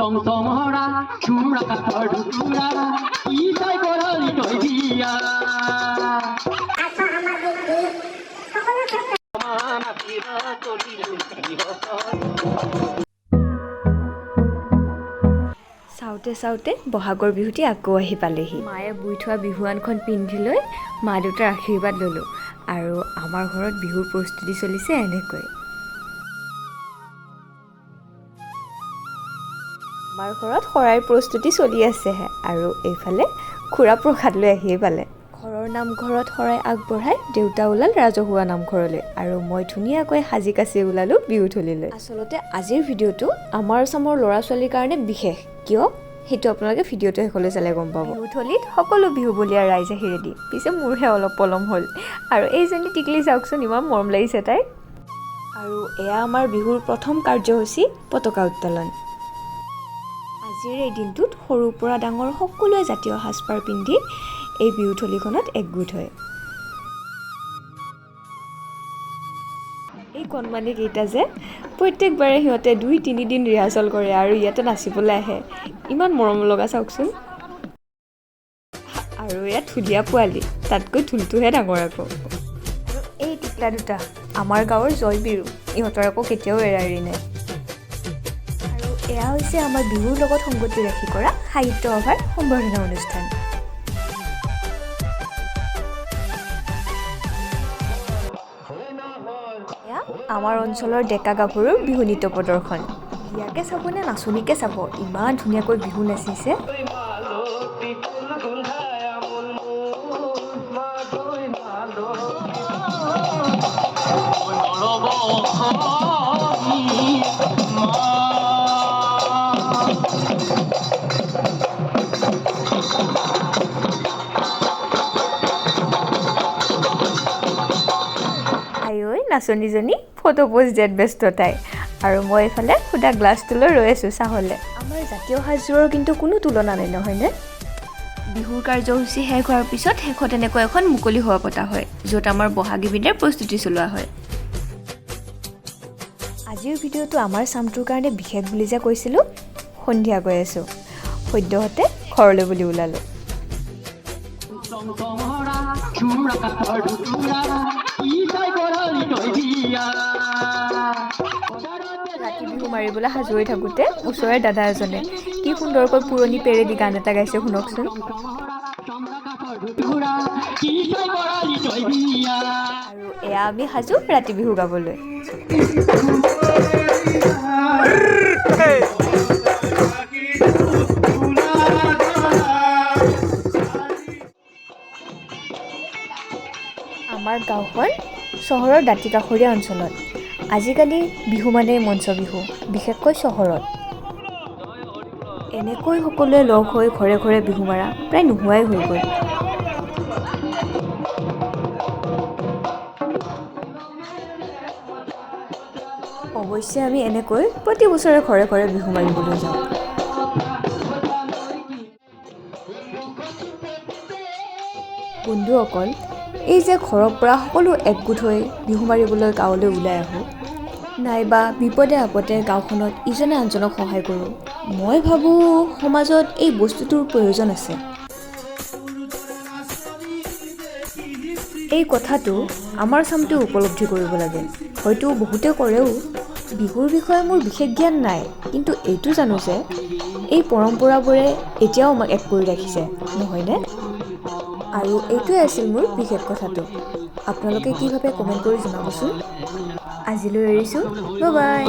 চমচমৰা চুমৰা কাঠৰ টুকুৰা কি তাই কৰালি তই বিয়া চাওঁতে চাওঁতে বহাগৰ বিহুটি আকৌ আহি পালেহি। মায়ে বুই থোৱা বিহুৱানখন পিন্ধি লৈ মা দেউতাৰ আশীৰ্বাদ ল'লোঁ আৰু আমাৰ ঘৰত বিহুৰ প্ৰস্তুতি চলিছে এনেকৈ। আমাৰ ঘৰত শৰাইৰ প্ৰস্তুতি চলি আছেহে আৰু এইফালে খুৰা প্ৰসাদ লৈ আহিয়ে পালে। ঘৰৰ নামঘৰত শৰাই আগবঢ়াই দেউতা ওলাল ৰাজহুৱা নামঘৰলৈ আৰু মই ধুনীয়াকৈ সাজি কাচি ওলালোঁ বিহুথলীলৈ। আচলতে আজিৰ ভিডিঅ'টো আমাৰ চামৰ ল'ৰা ছোৱালীৰ কাৰণে বিশেষ, কিয় সেইটো আপোনালোকে ভিডিঅ'টো শেষলৈ চালে গম পাব। বিহুথলীত সকলো বিহুবলীয়া ৰাইজ আহি ৰেডি, পিছে মোৰহে অলপ পলম হ'ল আৰু এইজনী টিকলি চাওকচোন, ইমান মৰম লাগিছে তাই। আৰু এয়া আমাৰ বিহুৰ প্ৰথম কাৰ্যসূচী পতাকা উত্তোলন। আজিৰ এই দিনটোত সৰুৰ পৰা ডাঙৰ সকলোৱে জাতীয় সাজপাৰ পিন্ধি এই বিহুথলীখনত একগোট হয়। এই কণমানি কেইটা যে প্ৰত্যেকবাৰে সিহঁতে 2-3 দিন ৰিহাৰ্চেল কৰে আৰু ইয়াতে নাচিবলৈ আহে, ইমান মৰম লগা চাওকচোন। আৰু ইয়াত ঢুলীয়া পোৱালি, তাতকৈ ঢোলটোহে ডাঙৰ আকৌ। আৰু এই টিকলা দুটা আমাৰ গাঁৱৰ জয়বিৰু, ইহঁতৰ আকৌ কেতিয়াও এৰাৰি নাই। আৰু এয়া হৈছে আমাৰ বিহুৰ লগত সংগতি ৰাখি কৰা সাহিত্য সভাৰ সম্বৰ্ধনা অনুষ্ঠান। আমাৰ অঞ্চলৰ ডেকা গাভৰুৰ বিহু নৃত্য প্ৰদৰ্শন। বিয়াকে চাব নে নাচনীকে চাব, ইমান ধুনীয়াকৈ বিহু নাচিছে। নাচনীজনী ফটো পোজ দিয়াত ব্যস্ত তাই, আৰু মই এইফালে সুদা গ্লাছটো লৈ ৰৈ আছোঁ চাহলৈ। আমাৰ জাতীয় সাজযোৰৰ কিন্তু কোনো তুলনা নাই, নহয়নে? বিহুৰ কাৰ্যসূচী শেষ হোৱাৰ পিছত শেষত এনেকৈ এখন মুকলি হোৱা পতা হয়, য'ত আমাৰ বহাগী বিদায়ৰ প্ৰস্তুতি চলোৱা হয়। আজিৰ ভিডিঅ'টো আমাৰ চামটোৰ কাৰণে বিশেষ বুলি যে কৈছিলোঁ, সন্ধিয়া গৈ আছোঁ, সদ্যহতে ঘৰলৈ বুলি ওলালোঁ। ৰাতি বিহু মাৰিবলৈ সাজু হৈ থাকোঁতে ওচৰৰে দাদা এজনে কি সুন্দৰকৈ পুৰণি পেৰেডি গান এটা গাইছে, শুনকচোন। আৰু এয়া আমি সাজু ৰাতি বিহু গাবলৈ। আমাৰ গাঁওখন চহৰৰ দাঁতিকাষৰীয়া অঞ্চলত। আজিকালি বিহু মানে মঞ্চ বিহু, বিশেষকৈ চহৰত। এনেকৈ সকলোৱে লগ হৈ ঘৰে ঘৰে বিহু মাৰা প্ৰায় নোহোৱাই হৈ গ'ল। অৱশ্যে আমি এনেকৈ প্ৰতি বছৰে ঘৰে ঘৰে বিহু মাৰিবলৈ যাওঁ। বন্ধুসকল, এই যে ঘৰৰ পৰা সকলো একগোট হৈ বিহু মাৰিবলৈ গাঁৱলৈ ওলাই আহোঁ, নাইবা বিপদে আপদে গাঁওখনত ইজনে আনজনক সহায় কৰোঁ, মই ভাবোঁ সমাজত এই বস্তুটোৰ প্ৰয়োজন আছে। এই কথাটো আমাৰ চামটোৱে উপলব্ধি কৰিব লাগে। হয়তো বহুতে কৰেও। বিহুৰ বিষয়ে মোৰ বিশেষ জ্ঞান নাই, কিন্তু এইটো জানো যে এই পৰম্পৰাবোৰে এতিয়াও আমাক এক কৰি ৰাখিছে, নহয়নে? আৰু এইটোৱে আছিল মোৰ বিশেষ কথাটো। আপোনালোকে কি ভাবে কমেণ্ট কৰি জনাবচোন। আজিলৈ এৰিছোঁ, বাই বাই।